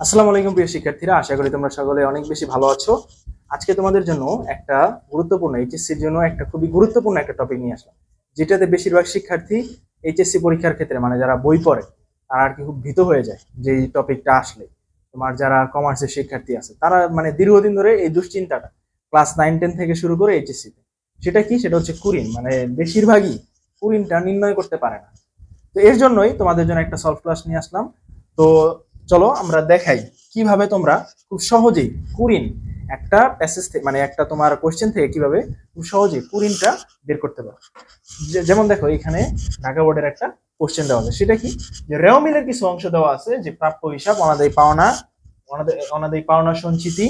আসসালামু আলাইকুম প্রিয় শিক্ষার্থীরা, আশা করি তোমরা সকলে অনেক বেশি ভালো আছো। আজকে তোমাদের জন্য একটা গুরুত্বপূর্ণ এইচএসসির জন্য একটা খুবই গুরুত্বপূর্ণ একটা টপিক নিয়ে আসলাম, যেটাতে বেশিরভাগ শিক্ষার্থী এইচএসসি পরীক্ষার ক্ষেত্রে মানে যারা বই পড়ে তারা আর কি খুব ভীত হয়ে যায় যে এই টপিকটা আসলে। তোমার যারা কমার্সের শিক্ষার্থী আছে তারা মানে দীর্ঘদিন ধরে এই দুশ্চিন্তাটা ক্লাস 9-10 থেকে শুরু করে এইচএসসি তে, সেটা কি, সেটা হচ্ছে কুরিন। মানে বেশিরভাগই কুরিনটা নির্ণয় করতে পারে না। তো এর জন্যই তোমাদের জন্য একটা সলভ ক্লাস নিয়ে আসলাম। তো চলো আমরা দেখাই কিভাবে তোমরা খুব সহজেই কুরিন একটা প্যাসেজ থেকে মানে একটা তোমার কোশ্চেন থেকে কিভাবে খুব সহজেই কুরিনটা বের করতে পারো। যেমন দেখো এখানে ঢাকা বোর্ডের একটা কোশ্চেন দেওয়া আছে, সেটা কি, যে রেও মিলের কিছু অংশ দেওয়া আছে, যে প্রাপ্য হিসাব, অনাদায়ী পাওনা, অনাদায়ী পাওনা সঞ্চিতি,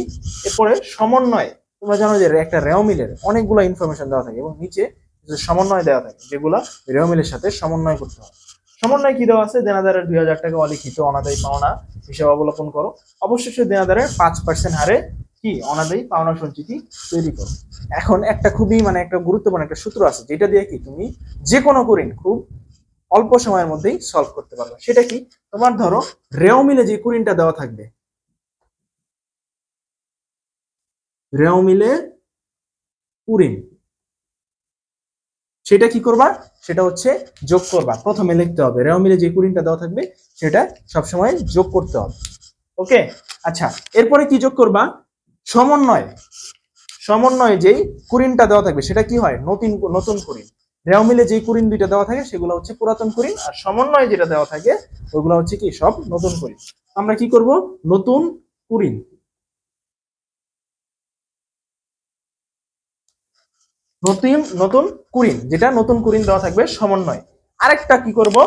এরপরে সমন্বয়। তোমরা জানো যে একটা রেও মিলের অনেকগুলো ইনফরমেশন দেওয়া থাকে এবং নিচে সমন্বয় দেওয়া থাকে, যেগুলো রেও মিলের সাথে সমন্বয় করতে হয়। সমন্বয় কি দেওয়া আছে, দেনাদারের 2000 টাকা অলিখিত অনাদায়ী পাওনা হিসাব অবলোকন করো। অবশেষে দেনাদারের 5% হারে কি অনাদায়ী পাওনা সঞ্চিতি তৈরি করো। এখন একটা খুবই মানে একটা গুরুত্বপূর্ণ একটা সূত্র আছে, যেটা দিয়ে কি তুমি যে কোনো কুরিন খুব অল্প সময়ের মধ্যেই সলভ করতে পারবে। সেটা কি, তোমার ধরো রেও মিলে যে কুরিনটা দেওয়া থাকবে, রেও মিলে কুরিন, সেটা কি করবা, সেটা হচ্ছে যোগ করবা। প্রথমে লিখতে হবে রেও মিলে যে কুরিনটা দেওয়া থাকবে সেটা সবসময় যোগ করতে হবে। ওকে, আচ্ছা, এরপরে কি যোগ করবা, সমন্বয়। সমন্বয়ে যেই কুরিনটা দেওয়া থাকবে সেটা কি হয়, নতুন নতুন কুরিন। রেও মিলে যেই কুরিন দুইটা দেওয়া থাকে সেগুলো হচ্ছে পুরাতন কুরিন, আর সমন্বয়ে যেটা দেওয়া থাকে ওগুলো হচ্ছে কি সব নতুন কুরিন। আমরা কি করব, নতুন কুরিন, নতুন নতুন কুরিন, যেটা নতুন কুরিন দেওয়া থাকবে সমন্বয়। আরেকটা কি করব,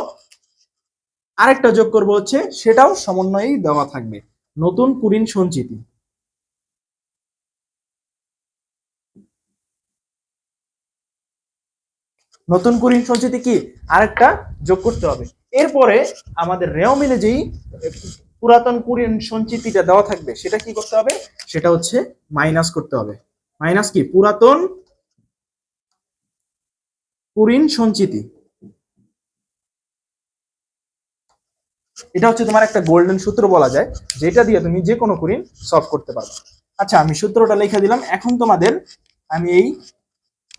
আরেকটা যোগ করব হচ্ছে সেটাও সমন্বয়েই দেওয়া থাকবে, নতুন কুরিন সঞ্চিতি। নতুন কুরিন সঞ্চিতি কি আরেকটা যোগ করতে হবে। এরপরে আমাদের রেও মিলে যেই পুরাতন কুরিন সঞ্চিতিটা দেওয়া থাকবে সেটা কি করতে হবে, সেটা হচ্ছে মাইনাস করতে হবে। মাইনাস কি, পুরাতন কুরিন সঞ্চিতি। এটা হচ্ছে তোমার একটা গোল্ডেন সূত্র বলা যায়, যেটা দিয়ে তুমি যে কোনো কুরিন সলভ করতে পারবে। আচ্ছা, আমি সূত্রটা লিখে দিলাম। এখন তোমাদের আমি এই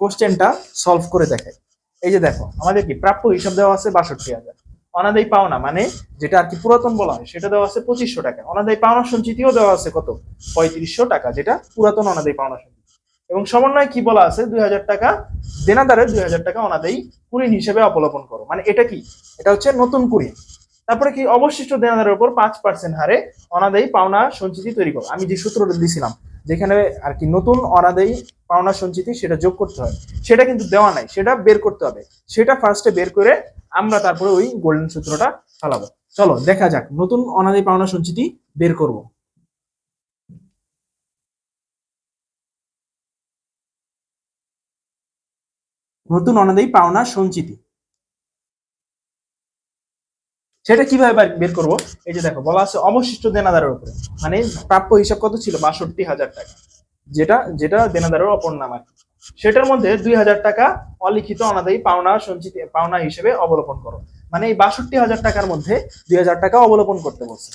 কোশ্চেনটা সলভ করে দেখাই। এই যে দেখো, আমাদের কি প্রাপ্য হিসাব দেওয়া আছে 62,000, অনাদায়ী পাওনা মানে যেটা আর কি পুরাতন বলা হয় সেটা দেওয়া আছে 2500 টাকা, অনাদায়ী পাওনা সঞ্চিতিও দেওয়া আছে কত, 3500 টাকা, যেটা পুরাতন অনাদায়ী পাওনা সঞ্চিতি। এবং সমন্বয় কি বলা আছে, 2000 টাকা, দেনাদারের 2000 টাকা অনাদায়ী কুরিন হিসেবে অবলোকন করো। মানে এটা কি, এটা হচ্ছে নতুন কুরিন। তারপরে কি, অবশিষ্ট দেনাদারের উপর 5% হারে অনাদায়ী পাওনা সঞ্চিতি তৈরি করো। আমি যে সূত্রটা দিয়েছিলাম, যেখানে আর কি নতুন অনাদায়ী পাওনা সঞ্চিতি সেটা যোগ করতে হয়, সেটা কিন্তু দেওয়া নাই, সেটা বের করতে হবে। সেটা ফার্স্টে বের করে আমরা তারপরে ওই গোল্ডেন সূত্রটা চালাবো। চলো দেখা যাক, নতুন অনাদায়ী পাওনা সঞ্চিতি বের করব। নতুন অনাদায়ী পাওনা সঞ্চিতি সেটা কিভাবে বের করব। এই যে দেখো, বলা আছে অবশিষ্ট দেনাদারের উপরে, মানে প্রাপ্য হিসাব কত ছিল, 62,000 টাকা, যেটা যেটা দেনাদারের অপর নাম আর কি। সেটার মধ্যে 2,000 টাকা অলিখিত অনাদায়ী পাওনা সঞ্চিতি পাওনা হিসেবে অবলোকন করো। মানে এই 62,000 টাকার মধ্যে 2,000 টাকা অবলোকন করতে বলছে।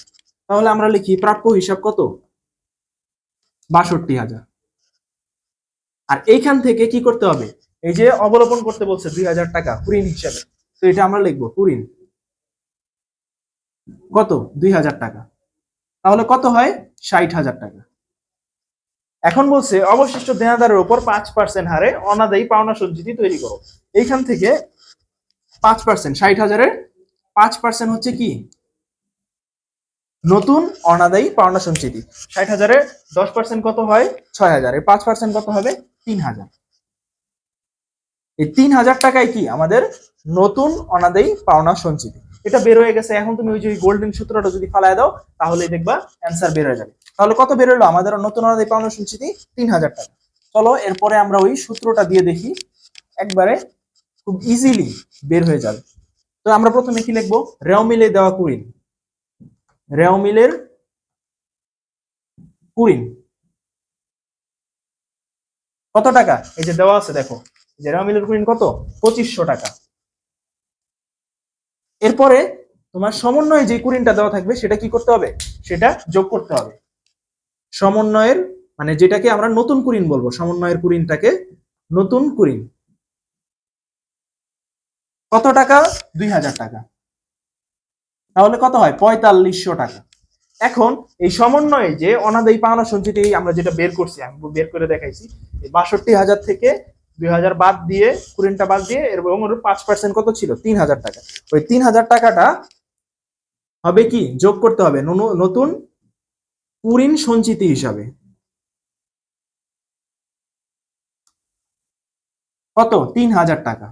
তাহলে আমরা লিখি প্রাপ্য হিসাব কত, 62,000। আর এইখান থেকে কি করতে হবে, এই যে অবলোকন করতে বলছে 2,000 টাকা কুরিন হিসাবে, তো এটা আমরা লিখবো কুরিন কত, 2,000 টাকা। তাহলে কত হয়, 60,000 টাকা। এখন বলছে অবশিষ্ট দেনাদারের উপর 5% হারে অনাদায়ী পাওনা সঞ্চিতি তৈরি করো। এইখান থেকে 5%, 60,000-এর 5% হচ্ছে কি, নতুন অনাদায়ী পাওনা সঞ্চিতি। 60,000-এর 10% কত হয়, 6,000, এর 5% কত হবে, 3,000। এই 3,000 টাকায় কি আমাদের নতুন অনাদায়ী পাওনা সঞ্চিতি। এটা বের হয়ে গেছে। এখন তুমি ওই যে গোল্ডেন সূত্রটা যদি ফালায় দাও তাহলে দেখবা অ্যান্সার বের হয়ে যাবে। তাহলে কত বের হলো আমাদের নতুন অনাদায়ী পাওনা সঞ্চিতি, 3,000 টাকা। চলো এরপরে আমরা ওই সূত্রটা দিয়ে দেখি, একবারে খুব ইজিলি বের হয়ে যাবে। তো আমরা প্রথমে কি লিখবো, রেও মিলে দেওয়া কুরিন, রেও মিলের কুরিন কত টাকা, এই যে দেওয়া আছে দেখো, যে রেও মিলের কুরিন কত, 2500 টাকা। এরপরে তোমার সমন্বয়ে যে কুরিনটা দেওয়া থাকবে সেটা কি করতে হবে, সেটা যোগ করতে হবে। সমন্বয়ের মানে যেটাকে আমরা নতুন কুরিন বলবো, সমন্বয়ের কুরিনটাকে নতুন কুরিন। কত টাকা? 2000 টাকা। তাহলে কত হয়? 4500 টাকা। এখন এই সমন্বয়ে যে অনাদায়ী পাওনা সঞ্চিতি আমরা যেটা বের করছি, আমি বের করে দেখাইছি, 62,000 থেকে 2000 বাদ দিয়ে, কুরিনটা বাদ দিয়ে, এবং ওর 5% কত ছিল? 3000 টাকা। ওই 3000 টাকাটা হবে কি? যোগ করতে হবে নতুন কুরিন সঞ্চিতি হিসাবে। কত? 3000 টাকা।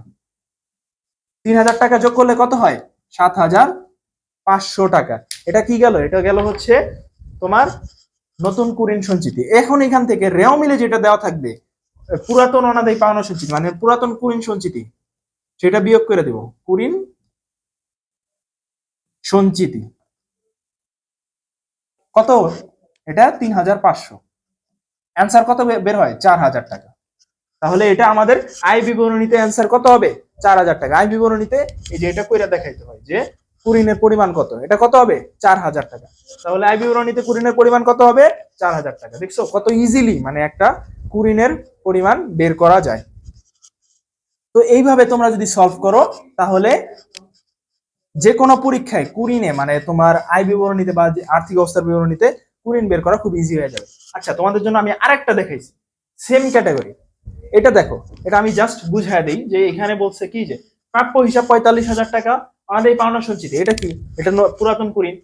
3000 টাকা যোগ করলে কত হয়? 7500 টাকা। এটা কি গেল? এটা গেল হচ্ছে তোমার নতুন কুরিন সঞ্চিতি। এখন এখান থেকে রেও মিলে যেটা দেওয়া থাকবে, পুরাতন অনাদায়ী পাওনা সঞ্চিতি মানে পুরাতন কুরিন সঞ্চিতি, সেটা বিয়োগ করে দেব। কুরিন সঞ্চিতি কত? এটা 3500। অ্যান্সার কত বের হয়? 4000 টাকা। তাহলে এটা আমাদের আয় বিবরণীতে অ্যান্সার কত হবে? 4000 টাকা। আয় বিবরণীতে এই যে এটা কইরা দেখাইতে হয় যে কুরিনের পরিমাণ কত, এটা কত হবে? 4000 টাকা। তাহলে আয় বিবরণীতে কুরিনের পরিমাণ কত হবে? 4000 টাকা। দেখছো কত ইজিলি মানে একটা কুরিনের পরিমাণ বের করা যায়। তো এইভাবে তোমরা যদি সলভ করো তাহলে যে কোনো পরীক্ষায় কুরিনে মানে তোমার আয় বিবরণীতে বা আর্থিক অবস্থার বিবরণীতে কুরিন বের করা খুব ইজি হয়ে যাবে। আচ্ছা, তোমাদের জন্য আমি আরেকটা দেখাইছি সেম ক্যাটাগরি। এটা দেখো, এটা আমি জাস্ট বুঝাই দিই যে এখানে বলছে কি যে প্রাপ্য হিসাব 45,000 টাকা, অনাদায়ী পাওনা সঞ্চিতি, এটা কি? এটা পুরাতন কুরিন।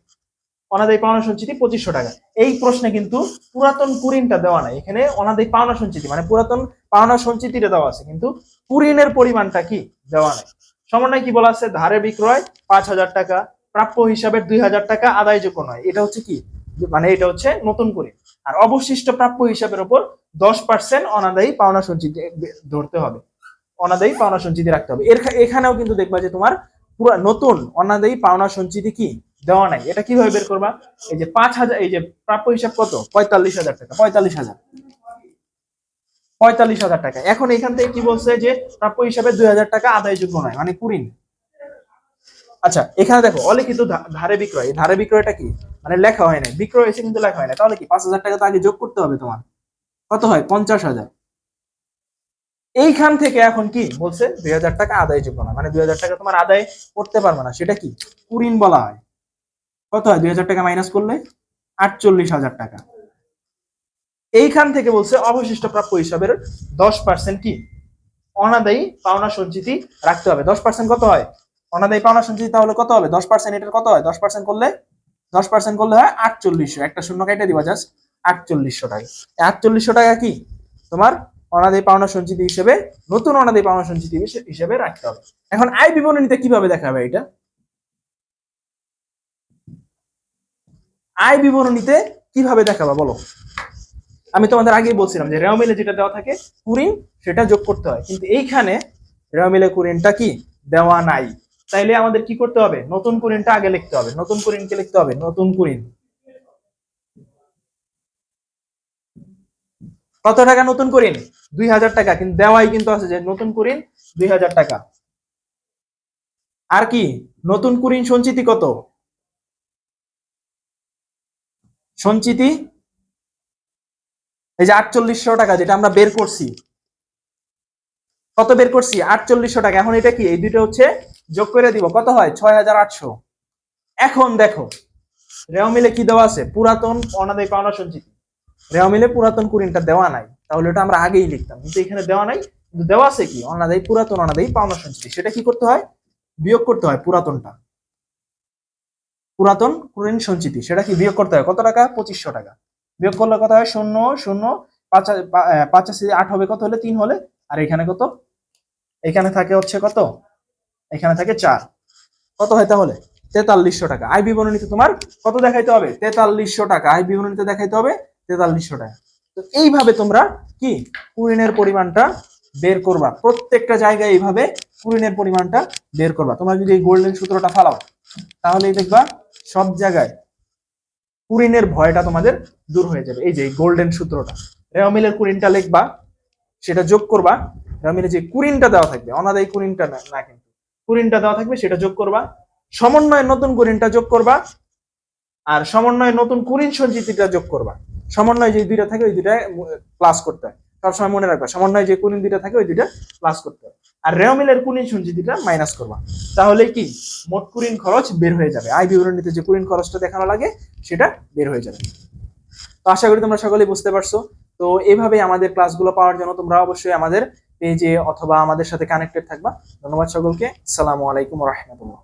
অনাদায়ী পাওনা সঞ্চিতি 2500 টাকা। এই প্রশ্নে কিন্তু পুরাতন কুরিনটা দেওয়া নাই, এখানে অনাদায়ী পাওনা সঞ্চিতি মানে পুরাতন পাওনা সঞ্চিতিটা দেওয়া আছে, কিন্তু কুরিনের পরিমাণটা কি দেওয়া নাই। সমন্বয় কি বলা আছে? ধারে বিক্রয় 5000 টাকা, প্রাপ্য হিসাবের 2000 টাকা আদায়যোগ্য নয়। এটা হচ্ছে কি মানে এটা হচ্ছে নতুন কুরিন। আর অবশিষ্ট প্রাপ্য হিসাবের উপর 10% অনাদায়ী পাওনা সঞ্চিতি ধরতে হবে, অনাদায়ী পাওনা সঞ্চিতি রাখতে হবে। এখানেও কিন্তু দেখবা যে তোমার পুরো নতুন অনাদায়ী পাওনা সঞ্চিতি কি দেওয়া নাই। এটা কিভাবে বের করবা? এই যে 5000, এই যে প্রাপ্য হিসাব কত? 45,000 টাকা। 45,000 টাকা। এখন এখান থেকে কি বলছে যে প্রাপ্য হিসাবে 2000 টাকা আদায়যোগ্য নয় মানে কুরিন। আচ্ছা, এখানে দেখো অলিখিত ধারে বিক্রয়। ধারে বিক্রয়টা কি মানে লেখা হয় না, বিক্রয় হয়েছে কিন্তু লেখা হয় না। তাহলে কি 5000 টাকা তো আগে যোগ করতে হবে তোমার। কত হয়? 50,000। এইখান থেকে এখন কি বলছে? 2000 টাকা আদায়যোগ্য না মানে 2000 টাকা তোমার আদায় করতে পারবে না, সেটা কি কুরিন বলা হয়। কত হয়? 2000 টাকা মাইনাস করলে 48,000 টাকা। এইখান থেকে বলছে অবশিষ্ট প্রাপ্য হিসাবের 10% কি অনাদায়ী পাওনা সঞ্চিতি রাখতে হবে। 10% কত হয়? অনাদায়ী পাওনা সঞ্চিতি তাহলে কত হবে? 10% এটার কত হয়? 10% করলে 10% করলে হয় 4800। একটা শূন্য কেটে দিবা জাস্ট, 4800 টাকা। 4800 টাকা কি তোমার অনাদায়ী পাওনা সঞ্চিতি হিসেবে, নতুন অনাদায়ী পাওনা সঞ্চিতি হিসেবে রাখতে হবে। এখন আয় বিবরণীতে কিভাবে দেখাবে এটা? আয় বিবরণীতে কিভাবে দেখাবা বলো? আমি তোমাদের আগেই বলছিলাম যে রেও মিলে যেটা দেওয়া থাকে কুরিন, সেটা যোগ করতে হয়, কিন্তু এইখানে রেও মিলে কুরিনটা কি দেওয়া নাই। তাইলে আমাদের কি করতে হবে? নতুন কুরিনটা আগে লিখতে হবে। নতুন কুরিনকে লিখতে হবে নতুন কুরিন। কত টাকা নতুন কুরিন? 2000 টাকা, কিন্তু দেওয়াই কিন্তু আছে যে নতুন কুরিন 2000 টাকা। আর কি নতুন কুরিন সঞ্চিতি কত? সঞ্চিতি এই যে 4800 টাকা যেটা আমরা বের করছি। কত বের করছি? 4800 টাকা। এখন এটা কি এই দুটো হচ্ছে যোগ করে দিব, কত হয়? 6800। এখন দেখো রেও মিলে কি দেওয়া আছে? পুরাতন অনাদায়ী পাওনা সঞ্চিতি। রেও মিলে পুরাতন কুরিনটা দেওয়া নাই, তাহলে এটা আমরা আগেই লিখতাম, কিন্তু এখানে দেওয়া নাই। কিন্তু দেওয়া আছে কি অনাদায়ী, পুরাতন অনাদায়ী পাওনা সঞ্চিতি। সেটা কি করতে হয়? বিয়োগ করতে হয় পুরাতনটা। পুরাতন কুরিন সঞ্চিতি সেটা কি বিয়োগ করতে হয়? কত টাকা? 2500 টাকা। বিয়োগ করলে কত হয়? 0 0 5 5 8 হবে, কত হলে? 3 হলে। আর এখানে কত? এখানে থাকে হচ্ছে কত? এখানে থাকে 4। কত হয় তাহলে? 4300 টাকা। আয় বিবরণীতে তোমার কত দেখাইতে হবে? 4300 টাকা। আয় বিবরণীতে দেখাইতে হবে 4300 টাকা। তো এইভাবে তোমরা কি কুরিনের পরিমাণটা বের করবা, প্রত্যেকটা জায়গায় এইভাবে কুরিনের পরিমাণটা বের করবা। তোমরা যদি এই গোল্ডেন সূত্রটা ফালাও তাহলেই দেখবা সব জায়গায় কুরিনের ভয়টা তোমাদের দূর হয়ে যাবে। এই যে গোল্ডেন সূত্রটা, রেও মিলের কুরিনটা লিখবা, সেটা যোগ করবা। রেও মিলে যে কুরিনটা দেওয়া থাকবে, অনাদায়ী কুরিনটা না কিন্তু কুরিনটা দেওয়া থাকবে, সেটা যোগ করবা। সমন্বয়ের নতুন কুরিনটা যোগ করবা। আর সমন্বয়ে নতুন কুরিন সঞ্চিতিটা যোগ করবা। সমন্বয় যে দুইটা থাকে ওই দুইটা প্লাস করতে হয়, সবসময় মনে রাখবা সমন্বয় যে কুরিন দুইটা থাকে ওই দুইটা প্লাস করতে হয়। আর রেওমিলের কুরিন সঞ্চিতিটা মাইনাস করবা, তাহলে কি মোট কুরিন খরচ বের হয়ে যাবে, আয় বিবরণীতে যে কুরিন খরচটা দেখানো লাগে সেটা বের হয়ে যাবে। তো আশা করি তোমরা সকলেই বুঝতে পারছো। তো এইভাবে আমাদের ক্লাসগুলো পাওয়ার জন্য তোমরা অবশ্যই আমাদের পেজে অথবা আমাদের সাথে কানেক্টেড থাকবা। ধন্যবাদ সকলকে। আসসালামু আলাইকুম ওয়া রাহমাতুল্লাহ।